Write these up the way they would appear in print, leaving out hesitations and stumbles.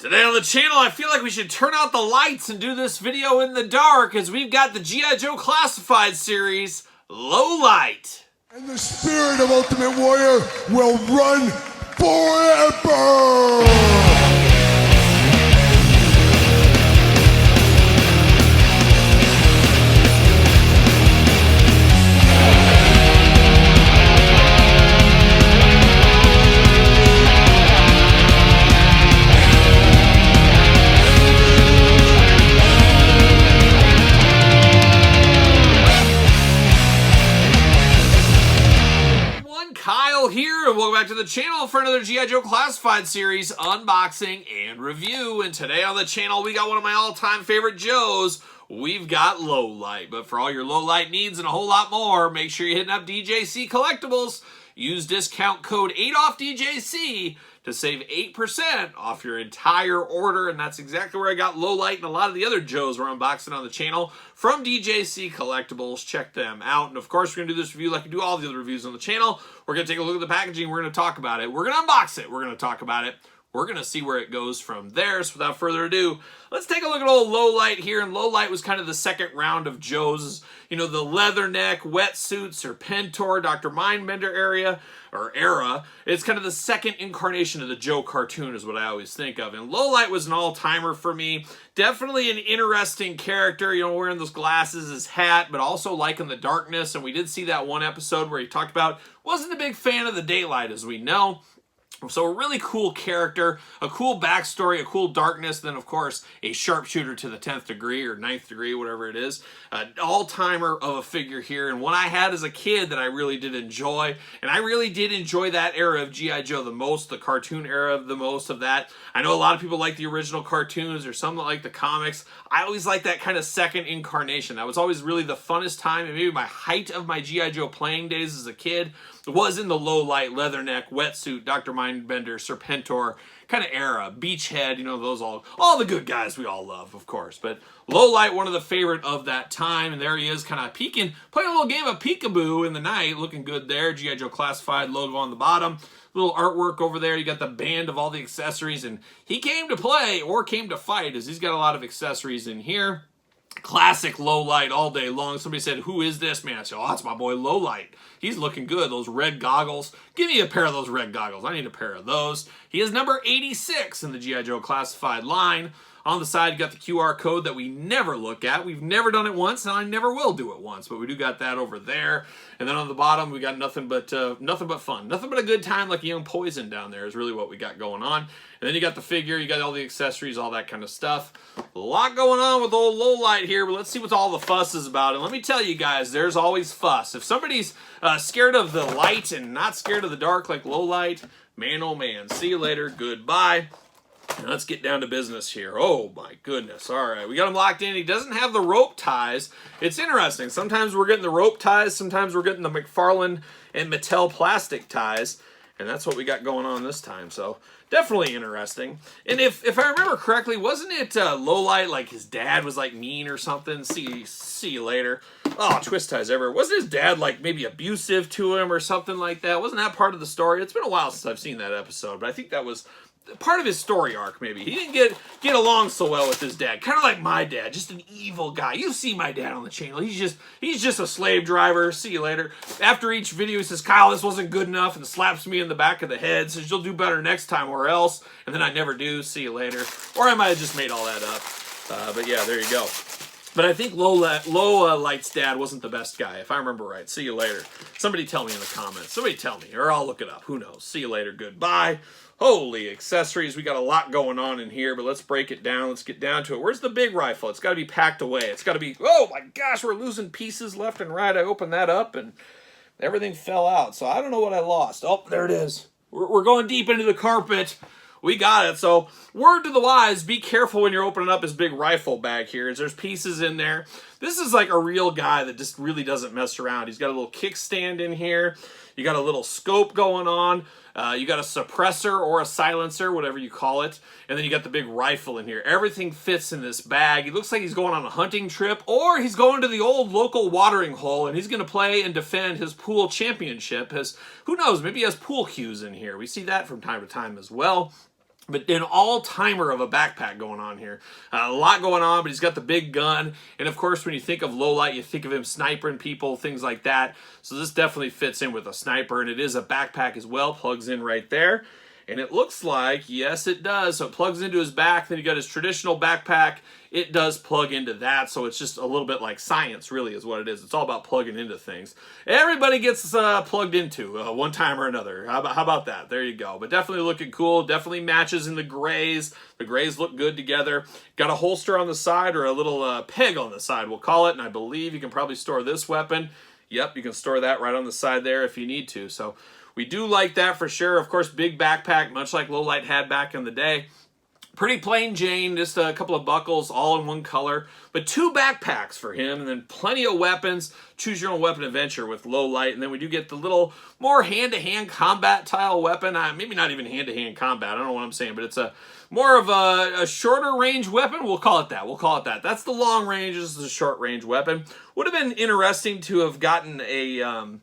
Today on the channel, I feel like we should turn out the lights and do this video in the dark as we've got the G.I. Joe Classified series, Low Light. And the spirit of Ultimate Warrior will run forever! Here and welcome back to the channel for another G.I. Joe Classified series unboxing and review. And today on the channel we got one of my all-time favorite Joes. We've got Low Light. But for all your low light needs and a whole lot more, make sure you're hitting up DJC Collectibles. Use discount code 8OFFDJC to save 8% off your entire order. And that's exactly where I got Low Light and a lot of the other Joes we're unboxing on the channel from DJC Collectibles. Check them out. And of course, we're going to do this review like we do all the other reviews on the channel. We're going to take a look at the packaging. We're going to talk about it. We're going to unbox it. We're going to talk about it. We're going to see where it goes from there. So without further ado, let's take a look at old Low Light here. And Low Light was kind of the second round of Joes. You know, the Leatherneck, Wetsuit, Serpentor, Dr. Mindbender era. It's kind of the second incarnation of the Joe cartoon is what I always think of. And Low Light was an all-timer for me. Definitely an interesting character, you know, wearing those glasses, his hat, but also liking the darkness. And we did see that one episode where he talked about wasn't a big fan of the daylight, as we know. So a really cool character, a cool backstory, a cool darkness, then of course a sharpshooter to the 10th degree or 9th degree, whatever it is. An all-timer of a figure here, and one I had as a kid that I really did enjoy. And I really did enjoy that era of G.I. Joe the most, the cartoon era the most of that. I know a lot of people like the original cartoons or some that like the comics. I always like that kind of second incarnation. That was always really the funnest time, and maybe my height of my G.I. Joe playing days as a kid was in the Low Light, Leatherneck, Wetsuit, Dr. Mindbender, Serpentor kind of era. Beachhead, you know, those all the good guys we all love, of course. But Low Light, one of the favorite of that time. And there he is kind of peeking, playing a little game of peekaboo in the night. Looking good there. G.I. Joe Classified logo on the bottom. Little artwork over there. You got the band of all the accessories. And he came to play or came to fight as he's got a lot of accessories in here. Classic Low Light all day long. Somebody said, who is this man? I said, oh, that's my boy Low Light. He's looking good. Those red goggles. Give me a pair of those red goggles. I need a pair of those. He is number 86 in the G.I. Joe Classified line. On the side, you got the QR code that we never look at. We've never done it once, and I never will do it once, but we do got that over there. And then on the bottom, we got nothing but fun. Nothing but a good time like a young poison down there is really what we got going on. And then you got the figure, you got all the accessories, all that kind of stuff. A lot going on with old Low Light here, but let's see what all the fuss is about. And let me tell you guys, there's always fuss. If somebody's scared of the light and not scared of the dark like Low Light, man, oh man, see you later, goodbye. Now let's get down to business here. Oh my goodness. All right, we got him locked in. He doesn't have the rope ties. It's interesting. Sometimes we're getting the rope ties. Sometimes we're getting the McFarlane and Mattel plastic ties. And that's what we got going on this time. So definitely interesting. And if I remember correctly, wasn't it Low Light, like his dad was like mean or something? See you later. Oh, twist ties everywhere. Wasn't his dad like maybe abusive to him or something like that? Wasn't that part of the story? It's been a while since I've seen that episode, but I think that was part of his story arc, maybe. He didn't get along so well with his dad. Kind of like my dad, just an evil guy. You see my dad on the channel. He's just a slave driver. See you later. After each video, he says, Kyle, this wasn't good enough, and slaps me in the back of the head. Says, you'll do better next time or else. And then I never do. See you later. Or I might have just made all that up. But yeah, there you go. But I think Low Light's dad wasn't the best guy, if I remember right. See you later. Somebody tell me in the comments. Somebody tell me, or I'll look it up. Who knows? See you later. Goodbye. Holy accessories. We got a lot going on in here, but let's break it down. Let's get down to it. Where's the big rifle? It's got to be packed away. It's got to be... Oh, my gosh, we're losing pieces left and right. I opened that up, and everything fell out. So I don't know what I lost. Oh, there it is. We're going deep into the carpet. We got it. So word to the wise, be careful when you're opening up his big rifle bag here. There's pieces in there. This is like a real guy that just really doesn't mess around. He's got a little kickstand in here. You got a little scope going on. You got a suppressor or a silencer, whatever you call it. And then you got the big rifle in here. Everything fits in this bag. He looks like he's going on a hunting trip, or he's going to the old local watering hole, and he's going to play and defend his pool championship. Who knows, maybe he has pool cues in here. We see that from time to time as well. But an all-timer of a backpack going on here. A lot going on, but he's got the big gun. And of course, when you think of Lowlight, you think of him snipering people, things like that. So this definitely fits in with a sniper, and it is a backpack as well. Plugs in right there. And it looks like, yes, it does. So it plugs into his back. Then you got his traditional backpack. It does plug into that. So it's just a little bit like science, really, is what it is. It's all about plugging into things. Everybody gets plugged into one time or another. How about that? There you go. But definitely looking cool. Definitely matches in the grays. The grays look good together. Got a holster on the side, or a little peg on the side, we'll call it. And I believe you can probably store this weapon. Yep, you can store that right on the side there if you need to. So we do like that for sure. Of course, big backpack, much like Lowlight had back in the day. Pretty plain Jane, just a couple of buckles, all in one color. But 2 backpacks for him, and then plenty of weapons. Choose your own weapon adventure with Lowlight. And then we do get the little more hand-to-hand combat style weapon. Maybe not even hand-to-hand combat, I don't know what I'm saying, but it's a more of a shorter range weapon. We'll call it that. We'll call it that. That's the long range. This is a short range weapon. Would have been interesting to have gotten a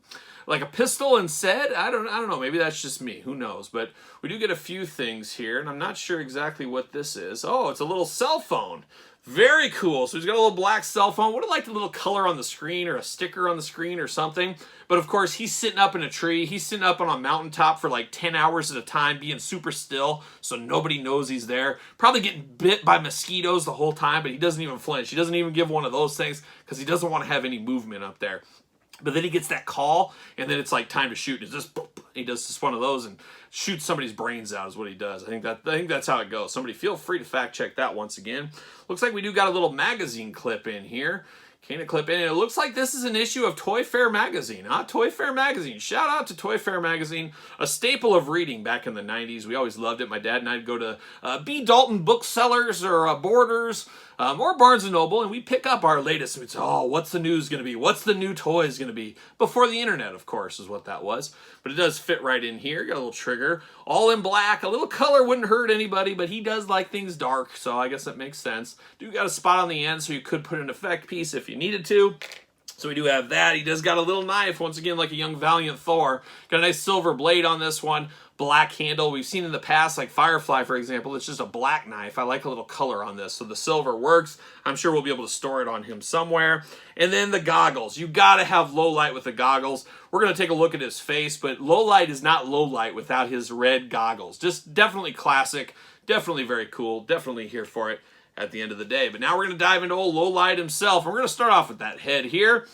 like a pistol instead. I don't know. Maybe that's just me. Who knows? But we do get a few things here, and I'm not sure exactly what this is. Oh, it's a little cell phone. Very cool. So he's got a little black cell phone. Would have liked a little color on the screen, or a sticker on the screen or something. But of course, he's sitting up in a tree. He's sitting up on a mountaintop for like 10 hours at a time, being super still, so nobody knows he's there. Probably getting bit by mosquitoes the whole time, but he doesn't even flinch. He doesn't even give one of those things because he doesn't want to have any movement up there. But then he gets that call, and then it's like time to shoot. It's just boop, he does just one of those and shoots somebody's brains out is what he does. I think that's how it goes. Somebody feel free to fact check that once again. Looks like we do got a little magazine clip in here. Can it clip in? It looks like this is an issue of Toy Fair Magazine. Toy Fair Magazine. Shout out to Toy Fair Magazine, a staple of reading back in the 90s. We always loved it. My dad and I'd go to B. Dalton Booksellers or Borders or Barnes & Noble, and we pick up our latest. We'd say, oh, what's the news going to be? What's the new toys going to be? Before the internet, of course, is what that was. But it does fit right in here. Got a little trigger. All in black. A little color wouldn't hurt anybody, but he does like things dark, so I guess that makes sense. Do got a spot on the end, so you could put an effect piece if you needed to. So we do have that. He does got a little knife, once again, like a young valiant Thor. Got a nice silver blade on this one. Black handle. We've seen in the past, like Firefly, for example, it's just a black knife. I like a little color on this, so the silver works. I'm sure we'll be able to store it on him somewhere. And then the goggles. You got to have Lowlight with the goggles. We're going to take a look at his face, but Lowlight is not Lowlight without his red goggles. Just definitely classic. Definitely very cool. Definitely here for it at the end of the day. But now we're going to dive into old Lowlight himself. And we're going to start off with that head here.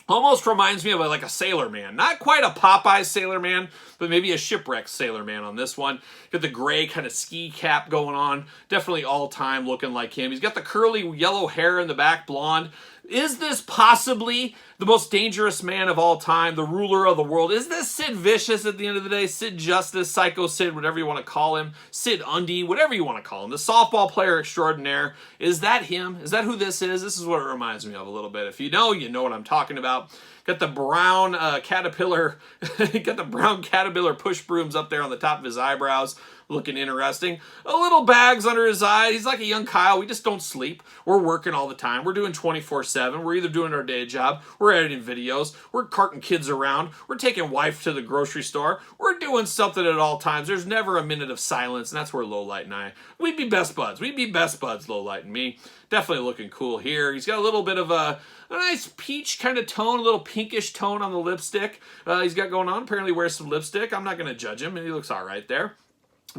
Almost reminds me of like a Sailor Man. Not quite a Popeye Sailor Man, but maybe a shipwrecked Sailor Man on this one. Got the gray kind of ski cap going on. Definitely all time looking like him. He's got the curly yellow hair in the back, blonde. Is this possibly the most dangerous man of all time, the ruler of the world? Is this Sid Vicious at the end of the day? Sid Justice, Psycho Sid, whatever you want to call him. Sid Undy, whatever you want to call him. The softball player extraordinaire. Is that him? Is that who this is? This is what it reminds me of a little bit. If you know what I'm talking about. Got the brown caterpillar, got the brown caterpillar push brooms up there on the top of his eyebrows. Looking interesting. A little bags under his eye. He's like a young Kyle. We just don't sleep. We're working all the time. We're doing 24/7. We're either doing our day job. We're editing videos. We're carting kids around. We're taking wife to the grocery store. We're doing something at all times. There's never a minute of silence, and that's where Lowlight and I, we'd be best buds. We'd be best buds, Lowlight and me. Definitely looking cool here. He's got a little bit of a nice peach kind of tone, a little pinkish tone on the lipstick. He's got going on. Apparently wears some lipstick. I'm not going to judge him. He looks all right there.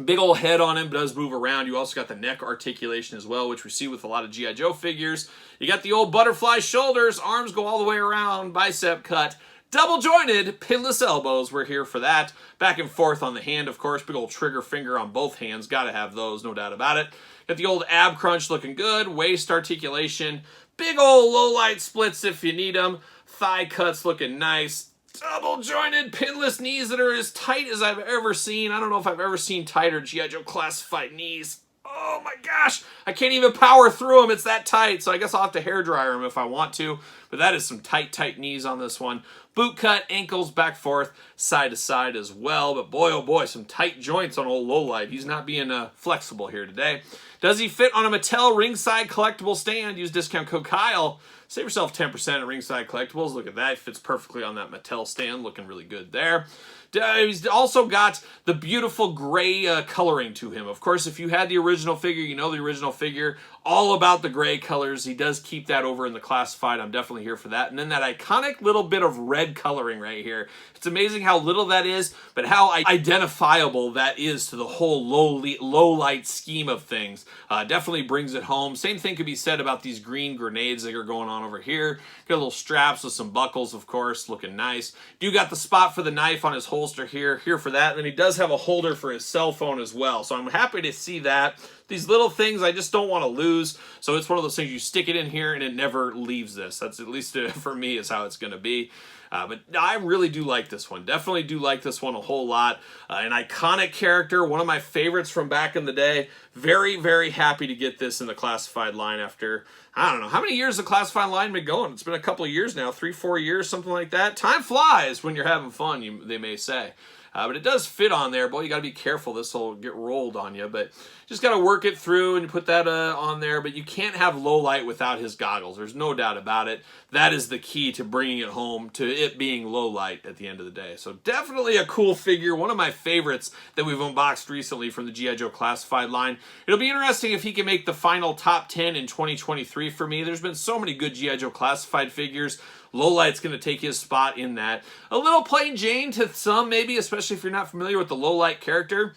Big old head on him, does move around. You also got the neck articulation as well, which we see with a lot of G.I. Joe figures. You got the old butterfly shoulders, arms go all the way around, bicep cut, double jointed, pinless elbows. We're here for that. Back and forth on the hand, of course. Big old trigger finger on both hands. Got to have those, no doubt about it. Got the old ab crunch looking good. Waist articulation. Big old Lowlight splits if you need them. Thigh cuts looking nice. Double jointed pinless knees that are as tight as I've ever seen. I don't know if I've ever seen tighter G.I. Joe classified knees. Oh my gosh, I can't even power through them. It's that tight, so I guess I'll have to hairdryer them if I want to. But that is some tight, tight knees on this one. Boot cut, ankles, back forth, side to side as well. But boy, oh boy, some tight joints on old Lowlight. He's not being flexible here today. Does he fit on a Mattel ringside collectible stand? Use discount code Kyle. Save yourself 10% at Ringside Collectibles. Look at that. Fits perfectly on that Mattel stand. Looking really good there. He's also got the beautiful gray coloring to him. Of course, if you had the original figure, you know the original figure. All about the gray colors. He does keep that over in the classified. I'm definitely here for that. And then that iconic little bit of red coloring right here. It's amazing how little that is, but how identifiable that is to the whole low light scheme of things. Definitely brings it home. Same thing could be said about these green grenades that are going on over here. Got little straps with some buckles, of course, looking nice. Do got the spot for the knife on his holster here for that. And then he does have a holder for his cell phone as well. So I'm happy to see that. These little things I just don't want to lose. So it's one of those things you stick it in here and it never leaves this. That's at least for me is how it's going to be. But I really do like this one. Definitely do like this one a whole lot. An iconic character, one of my favorites from back in the day. Very, very happy to get this in the classified line after, I don't know, how many years the classified line been going? It's been a couple of years now, 3-4 years, something like that. Time flies when you're having fun, they may say. But it does fit on there. Boy, you got to be careful. This will get rolled on you. But just got to work it through and put that on there. But you can't have Lowlight without his goggles. There's no doubt about it. That is the key to bringing it home, to it being Lowlight at the end of the day. So definitely a cool figure. One of my favorites that we've unboxed recently from the G.I. Joe Classified line. It'll be interesting if he can make the final top 10 in 2023 for me. There's been so many good G.I. Joe Classified figures. Lowlight's going to take his spot in that. A little plain Jane to some, maybe, especially if you're not familiar with the Lowlight character.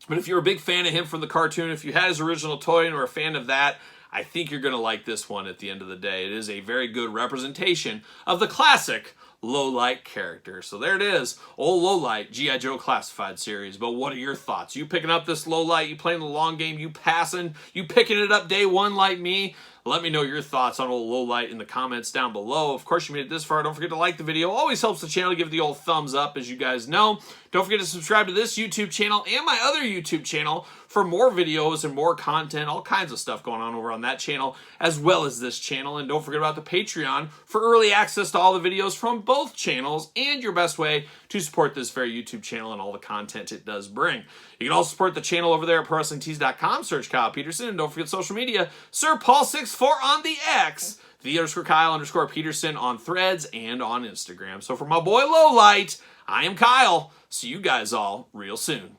But if you're a big fan of him from the cartoon, if you had his original toy and were a fan of that, I think you're going to like this one at the end of the day. It is a very good representation of the classic Lowlight character. So there it is, old Lowlight G.I. Joe Classified series. But what are your thoughts? You picking up this Lowlight? You playing the long game? You passing? You picking it up day one like me? Let me know your thoughts on old Lowlight in the comments down below. Of course, you made it this far. Don't forget to like the video. Always helps the channel. Give it the old thumbs up, as you guys know. Don't forget to subscribe to this YouTube channel and my other YouTube channel for more videos and more content, all kinds of stuff going on over on that channel, as well as this channel. And don't forget about the Patreon for early access to all the videos from both channels and your best way to support this very YouTube channel and all the content it does bring. You can also support the channel over there at ProWrestlingTees.com. Search Kyle Peterson. And don't forget social media. Sir Paul64 on the X. _Kyle_Peterson on Threads and on Instagram. So for my boy Lowlight, I am Kyle. See you guys all real soon.